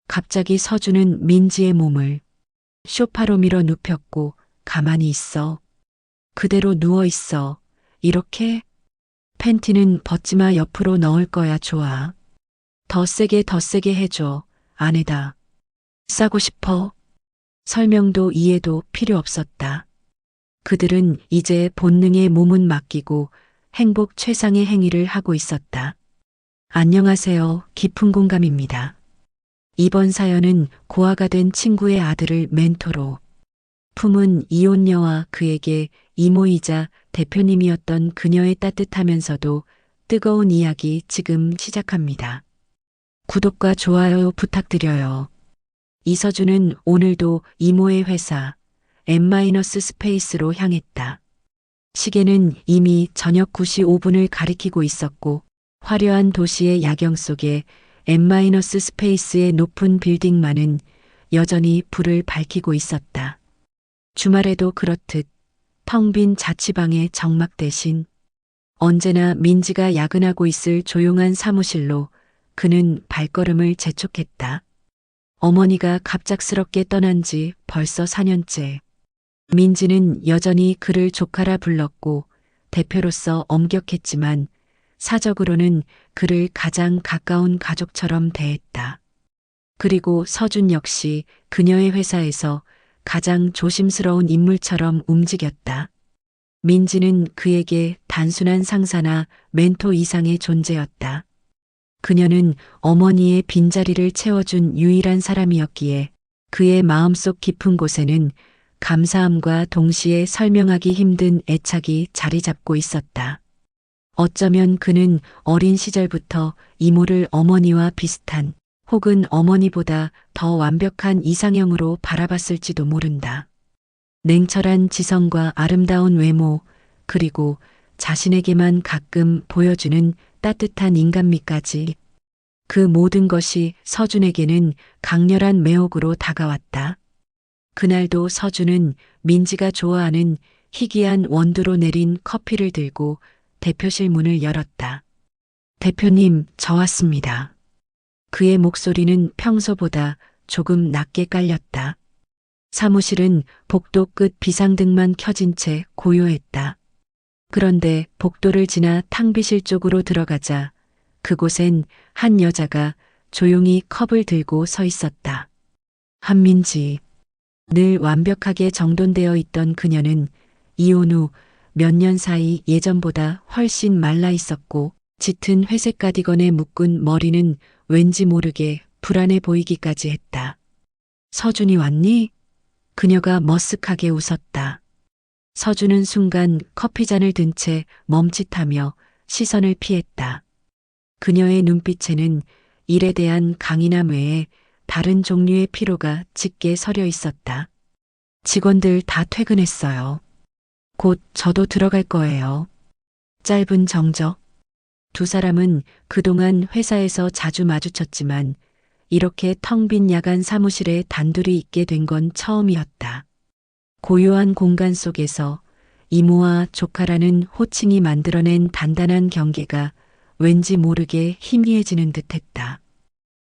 갑자기 서준은 민지의 몸을 소파로 밀어 눕혔고 가만히 있어. 그대로 누워 있어. 이렇게? 팬티는 벗지마 옆으로 넣을 거야 좋아. 더 세게 해줘. 안에다. 싸고 싶어. 설명도 이해도 필요 없었다. 그들은 이제 본능에 몸은 맡기고 행복 최상의 행위를 하고 있었다. 안녕하세요. 깊은 공감입니다. 이번 사연은 고아가 된 친구의 아들을 멘토로 품은 이혼녀와 그에게 이모이자 대표님이었던 그녀의 따뜻하면서도 뜨거운 이야기 지금 시작합니다. 구독과 좋아요 부탁드려요. 이서준은 오늘도 이모의 회사 M-스페이스로 향했다. 시계는 이미 저녁 9시 5분을 가리키고 있었고 화려한 도시의 야경 속에 M-스페이스의 높은 빌딩만은 여전히 불을 밝히고 있었다. 주말에도 그렇듯 텅 빈 자취방의 적막 대신 언제나 민지가 야근하고 있을 조용한 사무실로 그는 발걸음을 재촉했다. 어머니가 갑작스럽게 떠난 지 벌써 4년째. 민지는 여전히 그를 조카라 불렀고 대표로서 엄격했지만 사적으로는 그를 가장 가까운 가족처럼 대했다. 그리고 서준 역시 그녀의 회사에서 가장 조심스러운 인물처럼 움직였다. 민지는 그에게 단순한 상사나 멘토 이상의 존재였다. 그녀는 어머니의 빈자리를 채워준 유일한 사람이었기에 그의 마음속 깊은 곳에는 감사함과 동시에 설명하기 힘든 애착이 자리 잡고 있었다. 어쩌면 그는 어린 시절부터 이모를 어머니와 비슷한 혹은 어머니보다 더 완벽한 이상형으로 바라봤을지도 모른다. 냉철한 지성과 아름다운 외모, 그리고 자신에게만 가끔 보여주는 따뜻한 인간미까지 그 모든 것이 서준에게는 강렬한 매혹으로 다가왔다. 그날도 서준은 민지가 좋아하는 희귀한 원두로 내린 커피를 들고 대표실 문을 열었다. 대표님, 저 왔습니다. 그의 목소리는 평소보다 조금 낮게 깔렸다. 사무실은 복도 끝 비상등만 켜진 채 고요했다. 그런데 복도를 지나 탕비실 쪽으로 들어가자 그곳엔 한 여자가 조용히 컵을 들고 서 있었다. 한민지. 늘 완벽하게 정돈되어 있던 그녀는 이혼 후 몇 년 사이 예전보다 훨씬 말라 있었고 짙은 회색 가디건에 묶은 머리는 왠지 모르게 불안해 보이기까지 했다. 서준이 왔니? 그녀가 머쓱하게 웃었다. 서준은 순간 커피잔을 든 채 멈칫하며 시선을 피했다. 그녀의 눈빛에는 일에 대한 강인함 외에 다른 종류의 피로가 짙게 서려 있었다. 직원들 다 퇴근했어요. 곧 저도 들어갈 거예요. 짧은 정적. 두 사람은 그동안 회사에서 자주 마주쳤지만 이렇게 텅 빈 야간 사무실에 단둘이 있게 된 건 처음이었다. 고요한 공간 속에서 이모와 조카라는 호칭이 만들어낸 단단한 경계가 왠지 모르게 희미해지는 듯했다.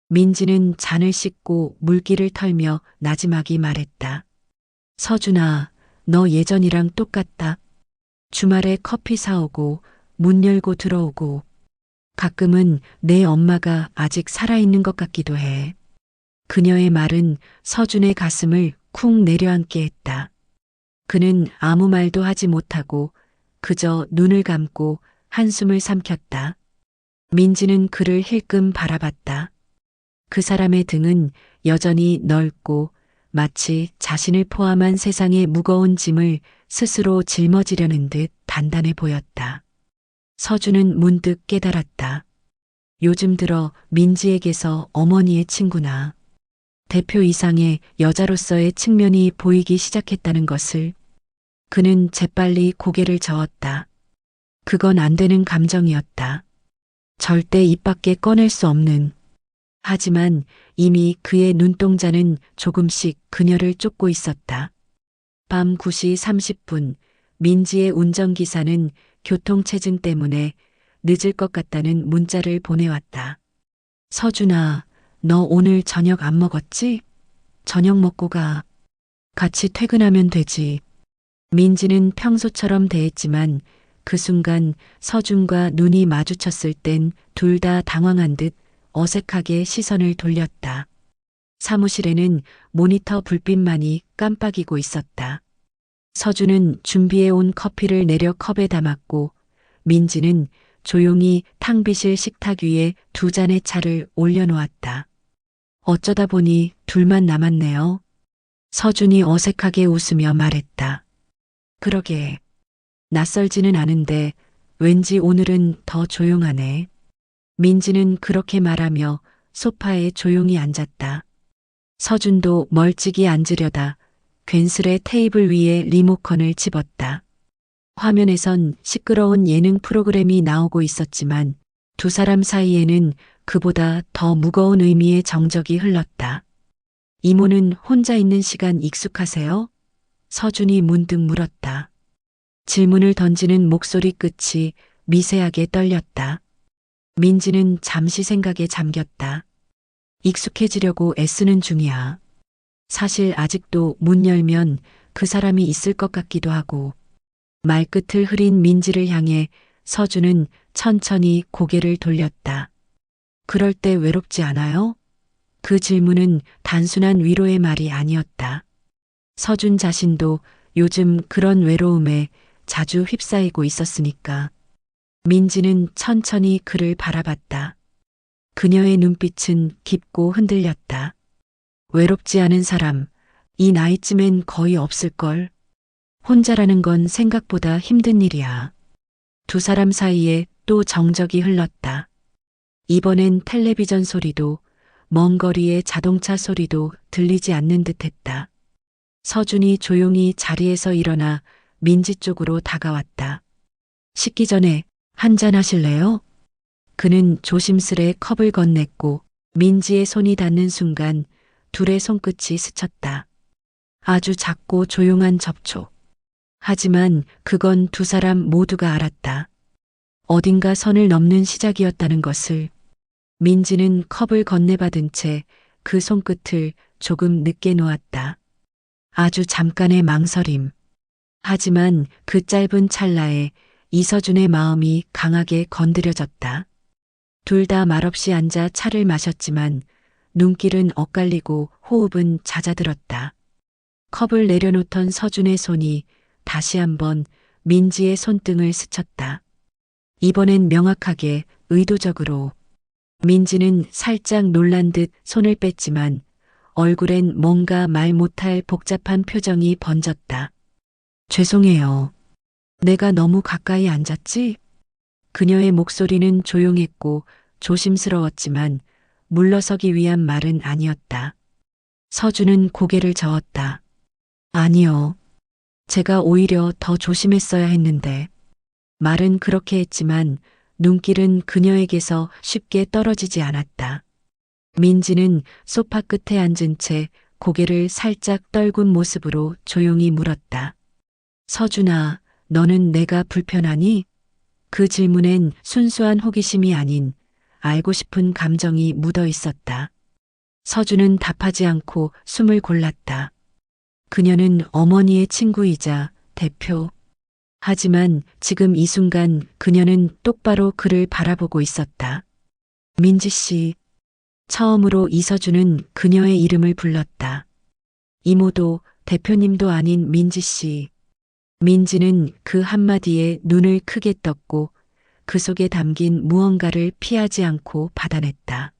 민지는 잔을 씻고 물기를 털며 나지막이 말했다. 서준아, 너 예전이랑 똑같다. 주말에 커피 사오고 문 열고 들어오고 가끔은 내 엄마가 아직 살아있는 것 같기도 해. 그녀의 말은 서준의 가슴을 쿵 내려앉게 했다. 그는 아무 말도 하지 못하고 그저 눈을 감고 한숨을 삼켰다. 민지는 그를 힐끔 바라봤다. 그 사람의 등은 여전히 넓고 마치 자신을 포함한 세상의 무거운 짐을 스스로 짊어지려는 듯 단단해 보였다. 서준은 문득 깨달았다. 요즘 들어 민지에게서 어머니의 친구나 대표 이상의 여자로서의 측면이 보이기 시작했다는 것을. 그는 재빨리 고개를 저었다. 그건 안 되는 감정이었다. 절대 입 밖에 꺼낼 수 없는. 하지만 이미 그의 눈동자는 조금씩 그녀를 쫓고 있었다. 밤 9시 30분 민지의 운전기사는 교통체증 때문에 늦을 것 같다는 문자를 보내왔다. 서준아, 너 오늘 저녁 안 먹었지? 저녁 먹고 가. 같이 퇴근하면 되지. 민지는 평소처럼 대했지만 그 순간 서준과 눈이 마주쳤을 땐 둘 다 당황한 듯 어색하게 시선을 돌렸다. 사무실에는 모니터 불빛만이 깜빡이고 있었다. 서준은 준비해 온 커피를 내려 컵에 담았고 민지는 조용히 탕비실 식탁 위에 두 잔의 차를 올려놓았다. 어쩌다 보니 둘만 남았네요. 서준이 어색하게 웃으며 말했다. 그러게. 낯설지는 않은데 왠지 오늘은 더 조용하네. 민지는 그렇게 말하며 소파에 조용히 앉았다. 서준도 멀찍이 앉으려다 괜스레 테이블 위에 리모컨을 집었다. 화면에선 시끄러운 예능 프로그램이 나오고 있었지만 두 사람 사이에는 그보다 더 무거운 의미의 정적이 흘렀다. 이모는 혼자 있는 시간 익숙하세요? 서준이 문득 물었다. 질문을 던지는 목소리 끝이 미세하게 떨렸다. 민지는 잠시 생각에 잠겼다. 익숙해지려고 애쓰는 중이야. 사실 아직도 문 열면 그 사람이 있을 것 같기도 하고. 말끝을 흐린 민지를 향해 서준은 천천히 고개를 돌렸다. 그럴 때 외롭지 않아요? 그 질문은 단순한 위로의 말이 아니었다. 서준 자신도 요즘 그런 외로움에 자주 휩싸이고 있었으니까. 민지는 천천히 그를 바라봤다. 그녀의 눈빛은 깊고 흔들렸다. 외롭지 않은 사람, 이 나이쯤엔 거의 없을걸. 혼자라는 건 생각보다 힘든 일이야. 두 사람 사이에 또 정적이 흘렀다. 이번엔 텔레비전 소리도 먼 거리의 자동차 소리도 들리지 않는 듯했다. 서준이 조용히 자리에서 일어나 민지 쪽으로 다가왔다. 식기 전에 한잔 하실래요? 그는 조심스레 컵을 건넸고 민지의 손이 닿는 순간 둘의 손끝이 스쳤다. 아주 작고 조용한 접촉. 하지만 그건 두 사람 모두가 알았다. 어딘가 선을 넘는 시작이었다는 것을. 민지는 컵을 건네받은 채 그 손끝을 조금 늦게 놓았다. 아주 잠깐의 망설임. 하지만 그 짧은 찰나에 이서준의 마음이 강하게 건드려졌다. 둘 다 말없이 앉아 차를 마셨지만 눈길은 엇갈리고 호흡은 잦아들었다. 컵을 내려놓던 서준의 손이 다시 한번 민지의 손등을 스쳤다. 이번엔 명확하게 의도적으로. 민지는 살짝 놀란 듯 손을 뺐지만 얼굴엔 뭔가 말 못할 복잡한 표정이 번졌다. 죄송해요. 내가 너무 가까이 앉았지? 그녀의 목소리는 조용했고 조심스러웠지만 물러서기 위한 말은 아니었다. 서준은 고개를 저었다. 아니요. 제가 오히려 더 조심했어야 했는데. 말은 그렇게 했지만 눈길은 그녀에게서 쉽게 떨어지지 않았다. 민지는 소파 끝에 앉은 채 고개를 살짝 떨군 모습으로 조용히 물었다. 서준아, 너는 내가 불편하니? 그 질문엔 순수한 호기심이 아닌 알고 싶은 감정이 묻어 있었다. 서준은 답하지 않고 숨을 골랐다. 그녀는 어머니의 친구이자 대표. 하지만 지금 이 순간 그녀는 똑바로 그를 바라보고 있었다. 민지 씨. 처음으로 이서준은 그녀의 이름을 불렀다. 이모도 대표님도 아닌 민지 씨. 민지는 그 한마디에 눈을 크게 떴고 그 속에 담긴 무언가를 피하지 않고 받아냈다.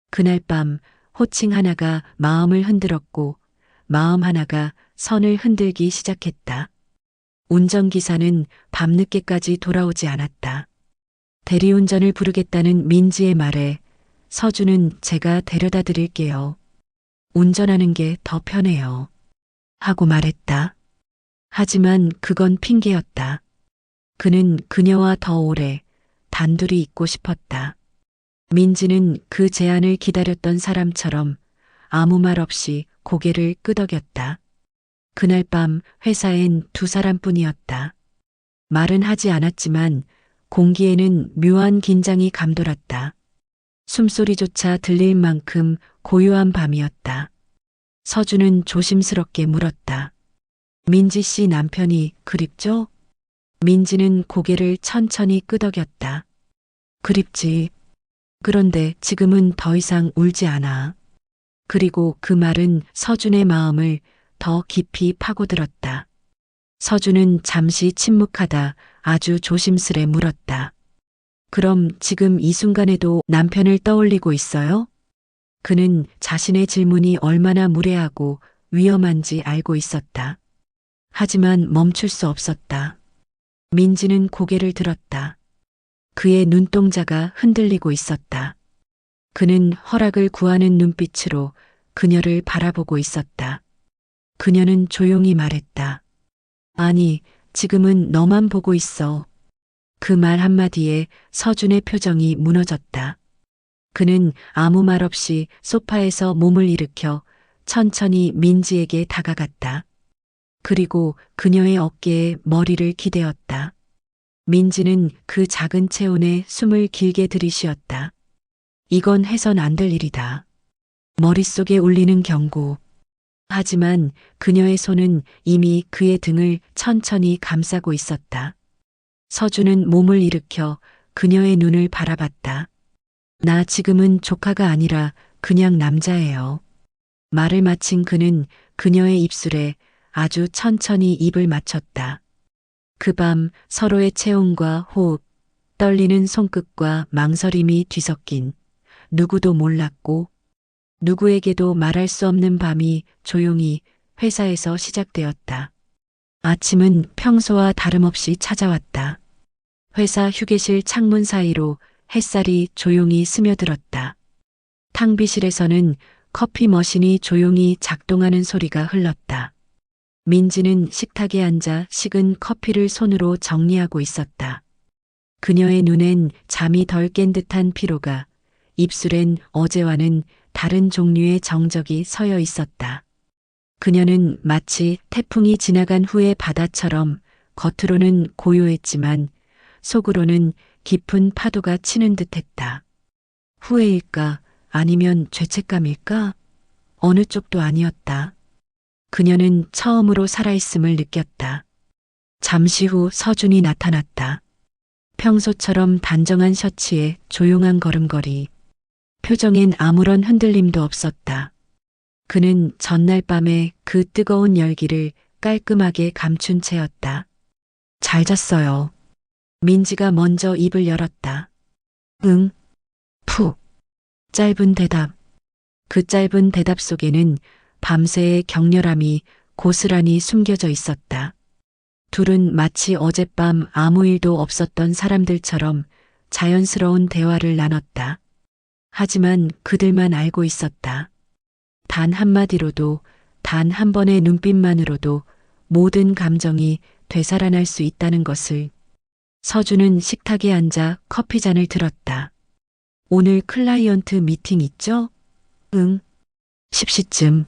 그날 밤 호칭 하나가 마음을 흔들었고 마음 하나가 선을 흔들기 시작했다. 운전기사는 밤늦게까지 돌아오지 않았다. 대리운전을 부르겠다는 민지의 말에 서준은 제가 데려다 드릴게요. 운전하는 게 더 편해요. 하고 말했다. 하지만 그건 핑계였다. 그는 그녀와 더 오래 단둘이 있고 싶었다. 민지는 그 제안을 기다렸던 사람처럼 아무 말 없이 고개를 끄덕였다. 그날 밤 회사엔 두 사람뿐이었다. 말은 하지 않았지만 공기에는 묘한 긴장이 감돌았다. 숨소리조차 들릴 만큼 고요한 밤이었다. 서준은 조심스럽게 물었다. 민지 씨 남편이 그립죠? 민지는 고개를 천천히 끄덕였다. 그립지. 그런데 지금은 더 이상 울지 않아. 그리고 그 말은 서준의 마음을 더 깊이 파고들었다. 서준은 잠시 침묵하다 아주 조심스레 물었다. 그럼 지금 이 순간에도 남편을 떠올리고 있어요? 그는 자신의 질문이 얼마나 무례하고 위험한지 알고 있었다. 하지만 멈출 수 없었다. 민지는 고개를 들었다. 그의 눈동자가 흔들리고 있었다. 그는 허락을 구하는 눈빛으로 그녀를 바라보고 있었다. 그녀는 조용히 말했다. 아니, 지금은 너만 보고 있어. 그 말 한마디에 서준의 표정이 무너졌다. 그는 아무 말 없이 소파에서 몸을 일으켜 천천히 민지에게 다가갔다. 그리고 그녀의 어깨에 머리를 기대었다. 민지는 그 작은 체온에 숨을 길게 들이쉬었다. 이건 해선 안 될 일이다. 머릿속에 울리는 경고. 하지만 그녀의 손은 이미 그의 등을 천천히 감싸고 있었다. 서준은 몸을 일으켜 그녀의 눈을 바라봤다. 나 지금은 조카가 아니라 그냥 남자예요. 말을 마친 그는 그녀의 입술에 아주 천천히 입을 맞췄다. 그 밤 서로의 체온과 호흡, 떨리는 손끝과 망설임이 뒤섞인 누구도 몰랐고 누구에게도 말할 수 없는 밤이 조용히 회사에서 시작되었다. 아침은 평소와 다름없이 찾아왔다. 회사 휴게실 창문 사이로 햇살이 조용히 스며들었다. 탕비실에서는 커피 머신이 조용히 작동하는 소리가 흘렀다. 민지는 식탁에 앉아 식은 커피를 손으로 정리하고 있었다. 그녀의 눈엔 잠이 덜 깬 듯한 피로가, 입술엔 어제와는 다른 종류의 정적이 서여 있었다. 그녀는 마치 태풍이 지나간 후의 바다처럼 겉으로는 고요했지만 속으로는 깊은 파도가 치는 듯했다. 후회일까 아니면 죄책감일까? 어느 쪽도 아니었다. 그녀는 처음으로 살아있음을 느꼈다. 잠시 후 서준이 나타났다. 평소처럼 단정한 셔츠에 조용한 걸음걸이. 표정엔 아무런 흔들림도 없었다. 그는 전날 밤에 그 뜨거운 열기를 깔끔하게 감춘 채였다. 잘 잤어요. 민지가 먼저 입을 열었다. 응, 푹. 짧은 대답. 그 짧은 대답 속에는 밤새의 격렬함이 고스란히 숨겨져 있었다. 둘은 마치 어젯밤 아무 일도 없었던 사람들처럼 자연스러운 대화를 나눴다. 하지만 그들만 알고 있었다. 단 한마디로도, 단 한 번의 눈빛만으로도 모든 감정이 되살아날 수 있다는 것을. 서준은 식탁에 앉아 커피잔을 들었다. 오늘 클라이언트 미팅 있죠? 응. 10시쯤.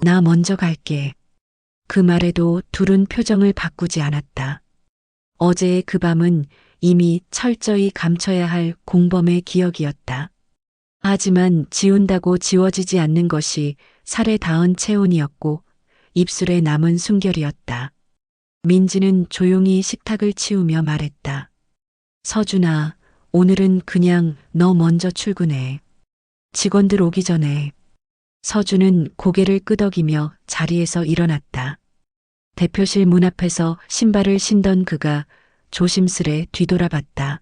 나 먼저 갈게. 그 말에도 둘은 표정을 바꾸지 않았다. 어제의 그 밤은 이미 철저히 감춰야 할 공범의 기억이었다. 하지만 지운다고 지워지지 않는 것이 살에 닿은 체온이었고 입술에 남은 숨결이었다. 민지는 조용히 식탁을 치우며 말했다. 서준아, 오늘은 그냥 너 먼저 출근해. 직원들 오기 전에. 서준은 고개를 끄덕이며 자리에서 일어났다. 대표실 문 앞에서 신발을 신던 그가 조심스레 뒤돌아봤다.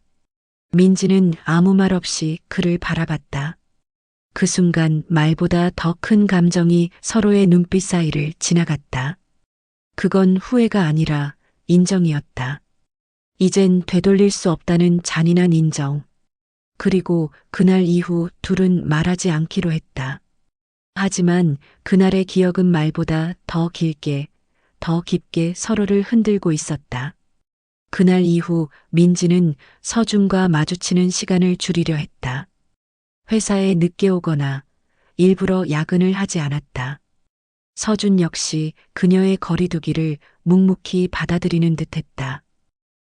민지는 아무 말 없이 그를 바라봤다. 그 순간 말보다 더 큰 감정이 서로의 눈빛 사이를 지나갔다. 그건 후회가 아니라 인정이었다. 이젠 되돌릴 수 없다는 잔인한 인정. 그리고 그날 이후 둘은 말하지 않기로 했다. 하지만 그날의 기억은 말보다 더 길게, 더 깊게 서로를 흔들고 있었다. 그날 이후 민지는 서준과 마주치는 시간을 줄이려 했다. 회사에 늦게 오거나 일부러 야근을 하지 않았다. 서준 역시 그녀의 거리두기를 묵묵히 받아들이는 듯했다.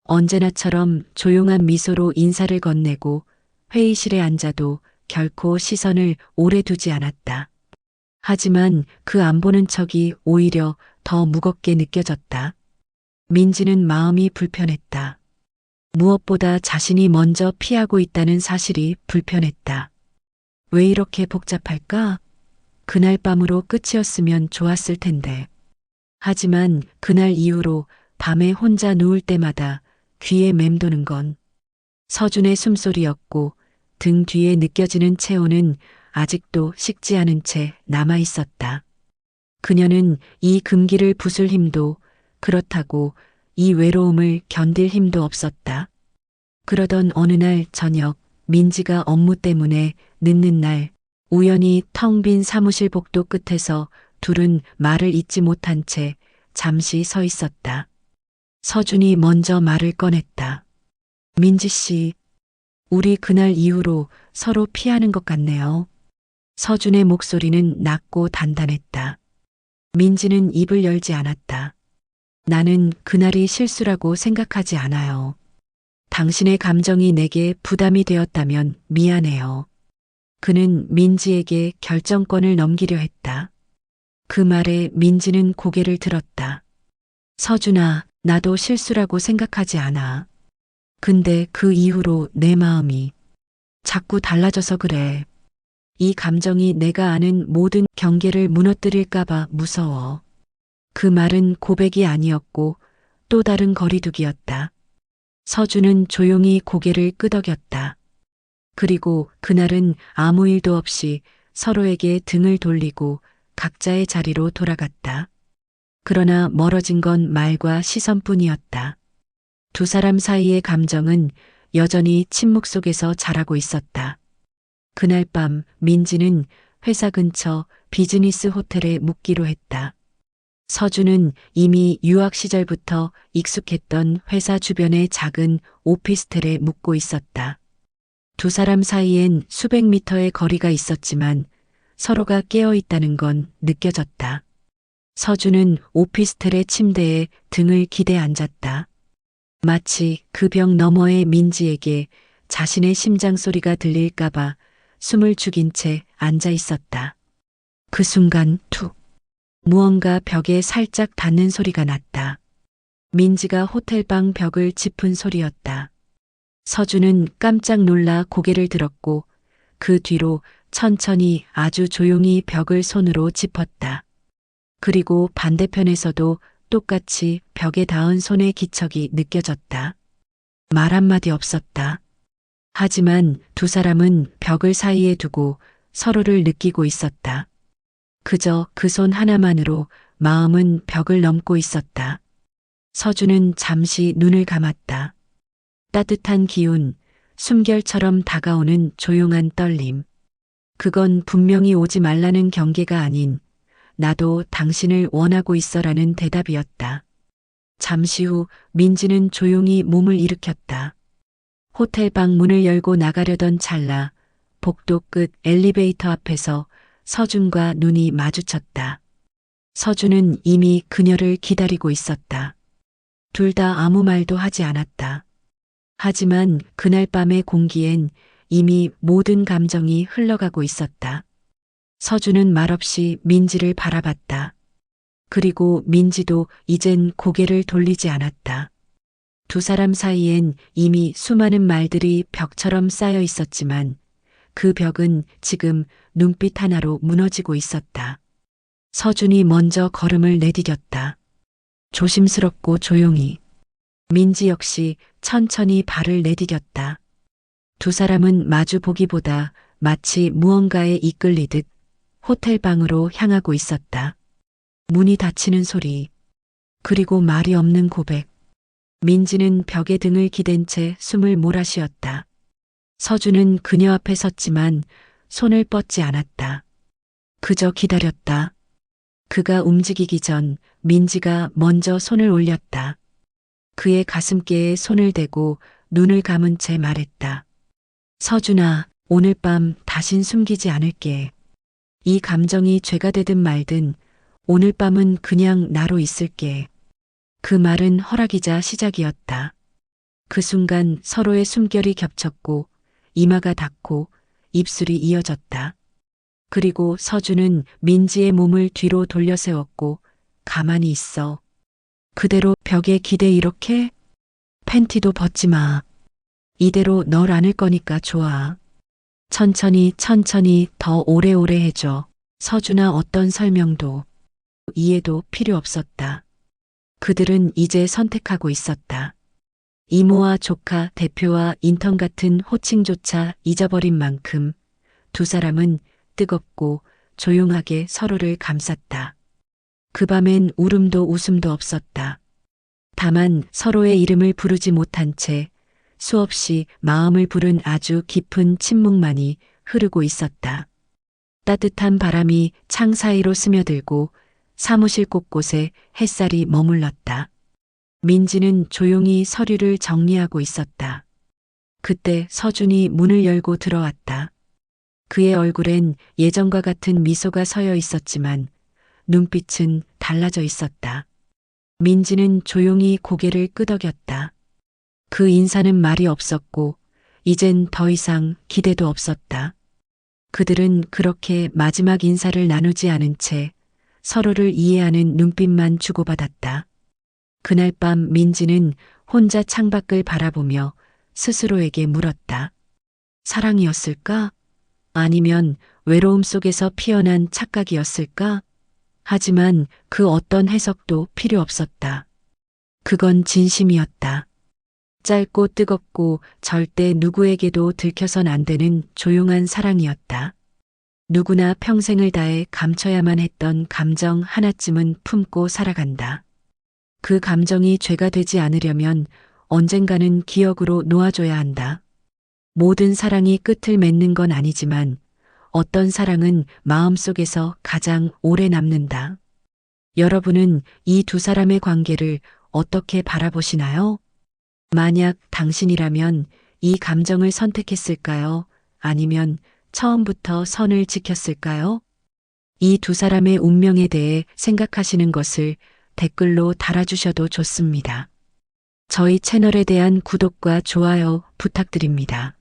언제나처럼 조용한 미소로 인사를 건네고 회의실에 앉아도 결코 시선을 오래 두지 않았다. 하지만 그 안 보는 척이 오히려 더 무겁게 느껴졌다. 민지는 마음이 불편했다. 무엇보다 자신이 먼저 피하고 있다는 사실이 불편했다. 왜 이렇게 복잡할까? 그날 밤으로 끝이었으면 좋았을 텐데. 하지만 그날 이후로 밤에 혼자 누울 때마다 귀에 맴도는 건 서준의 숨소리였고 등 뒤에 느껴지는 체온은 아직도 식지 않은 채 남아 있었다. 그녀는 이 금기를 부술 힘도 그렇다고 이 외로움을 견딜 힘도 없었다. 그러던 어느 날 저녁 민지가 업무 때문에 늦는 날 우연히 텅 빈 사무실 복도 끝에서 둘은 말을 잇지 못한 채 잠시 서 있었다. 서준이 먼저 말을 꺼냈다. 민지 씨, 우리 그날 이후로 서로 피하는 것 같네요. 서준의 목소리는 낮고 단단했다. 민지는 입을 열지 않았다. 나는 그날이 실수라고 생각하지 않아요. 당신의 감정이 내게 부담이 되었다면 미안해요. 그는 민지에게 결정권을 넘기려 했다. 그 말에 민지는 고개를 들었다. 서준아, 나도 실수라고 생각하지 않아. 근데 그 이후로 내 마음이 자꾸 달라져서 그래. 이 감정이 내가 아는 모든 경계를 무너뜨릴까봐 무서워. 그 말은 고백이 아니었고 또 다른 거리두기였다. 서준은 조용히 고개를 끄덕였다. 그리고 그날은 아무 일도 없이 서로에게 등을 돌리고 각자의 자리로 돌아갔다. 그러나 멀어진 건 말과 시선뿐이었다. 두 사람 사이의 감정은 여전히 침묵 속에서 자라고 있었다. 그날 밤 민지는 회사 근처 비즈니스 호텔에 묵기로 했다. 서준은 이미 유학 시절부터 익숙했던 회사 주변의 작은 오피스텔에 묵고 있었다. 두 사람 사이엔 수백 미터의 거리가 있었지만 서로가 깨어 있다는 건 느껴졌다. 서준은 오피스텔의 침대에 등을 기대 앉았다. 마치 그 벽 너머의 민지에게 자신의 심장 소리가 들릴까봐 숨을 죽인 채 앉아 있었다. 그 순간 툭 무언가 벽에 살짝 닿는 소리가 났다. 민지가 호텔방 벽을 짚은 소리였다. 서준은 깜짝 놀라 고개를 들었고 그 뒤로 천천히 아주 조용히 벽을 손으로 짚었다. 그리고 반대편에서도 똑같이 벽에 닿은 손의 기척이 느껴졌다. 말 한마디 없었다. 하지만 두 사람은 벽을 사이에 두고 서로를 느끼고 있었다. 그저 그 손 하나만으로 마음은 벽을 넘고 있었다. 서준은 잠시 눈을 감았다. 따뜻한 기운, 숨결처럼 다가오는 조용한 떨림. 그건 분명히 오지 말라는 경계가 아닌 나도 당신을 원하고 있어라는 대답이었다. 잠시 후 민지는 조용히 몸을 일으켰다. 호텔방 문을 열고 나가려던 찰나 복도 끝 엘리베이터 앞에서 서준과 눈이 마주쳤다. 서준은 이미 그녀를 기다리고 있었다. 둘 다 아무 말도 하지 않았다. 하지만 그날 밤의 공기엔 이미 모든 감정이 흘러가고 있었다. 서준은 말없이 민지를 바라봤다. 그리고 민지도 이젠 고개를 돌리지 않았다. 두 사람 사이엔 이미 수많은 말들이 벽처럼 쌓여 있었지만 그 벽은 지금 눈빛 하나로 무너지고 있었다. 서준이 먼저 걸음을 내디뎠다. 조심스럽고 조용히. 민지 역시 천천히 발을 내디뎠다. 두 사람은 마주 보기보다 마치 무언가에 이끌리듯 호텔방으로 향하고 있었다. 문이 닫히는 소리, 그리고 말이 없는 고백. 민지는 벽에 등을 기댄 채 숨을 몰아쉬었다. 서준은 그녀 앞에 섰지만 손을 뻗지 않았다. 그저 기다렸다. 그가 움직이기 전 민지가 먼저 손을 올렸다. 그의 가슴께에 손을 대고 눈을 감은 채 말했다. 서준아, 오늘 밤 다신 숨기지 않을게. 이 감정이 죄가 되든 말든 오늘 밤은 그냥 나로 있을게. 그 말은 허락이자 시작이었다. 그 순간 서로의 숨결이 겹쳤고 이마가 닿고 입술이 이어졌다. 그리고 서준은 민지의 몸을 뒤로 돌려 세웠고 가만히 있어. 그대로 벽에 기대 이렇게? 팬티도 벗지 마. 이대로 널 안을 거니까 좋아. 천천히 천천히 더 오래오래 해줘. 서준아 어떤 설명도 이해도 필요 없었다. 그들은 이제 선택하고 있었다. 이모와 조카, 대표와 인턴 같은 호칭조차 잊어버린 만큼 두 사람은 뜨겁고 조용하게 서로를 감쌌다. 그 밤엔 울음도 웃음도 없었다. 다만 서로의 이름을 부르지 못한 채 수없이 마음을 부른 아주 깊은 침묵만이 흐르고 있었다. 따뜻한 바람이 창 사이로 스며들고 사무실 곳곳에 햇살이 머물렀다. 민지는 조용히 서류를 정리하고 있었다. 그때 서준이 문을 열고 들어왔다. 그의 얼굴엔 예전과 같은 미소가 서여 있었지만 눈빛은 달라져 있었다. 민지는 조용히 고개를 끄덕였다. 그 인사는 말이 없었고 이젠 더 이상 기대도 없었다. 그들은 그렇게 마지막 인사를 나누지 않은 채 서로를 이해하는 눈빛만 주고받았다. 그날 밤 민지는 혼자 창밖을 바라보며 스스로에게 물었다. 사랑이었을까? 아니면 외로움 속에서 피어난 착각이었을까? 하지만 그 어떤 해석도 필요 없었다. 그건 진심이었다. 짧고 뜨겁고 절대 누구에게도 들켜선 안 되는 조용한 사랑이었다. 누구나 평생을 다해 감춰야만 했던 감정 하나쯤은 품고 살아간다. 그 감정이 죄가 되지 않으려면 언젠가는 기억으로 놓아줘야 한다. 모든 사랑이 끝을 맺는 건 아니지만 어떤 사랑은 마음속에서 가장 오래 남는다. 여러분은 이 두 사람의 관계를 어떻게 바라보시나요? 만약 당신이라면 이 감정을 선택했을까요? 아니면 처음부터 선을 지켰을까요? 이 두 사람의 운명에 대해 생각하시는 것을 댓글로 달아주셔도 좋습니다. 저희 채널에 대한 구독과 좋아요 부탁드립니다.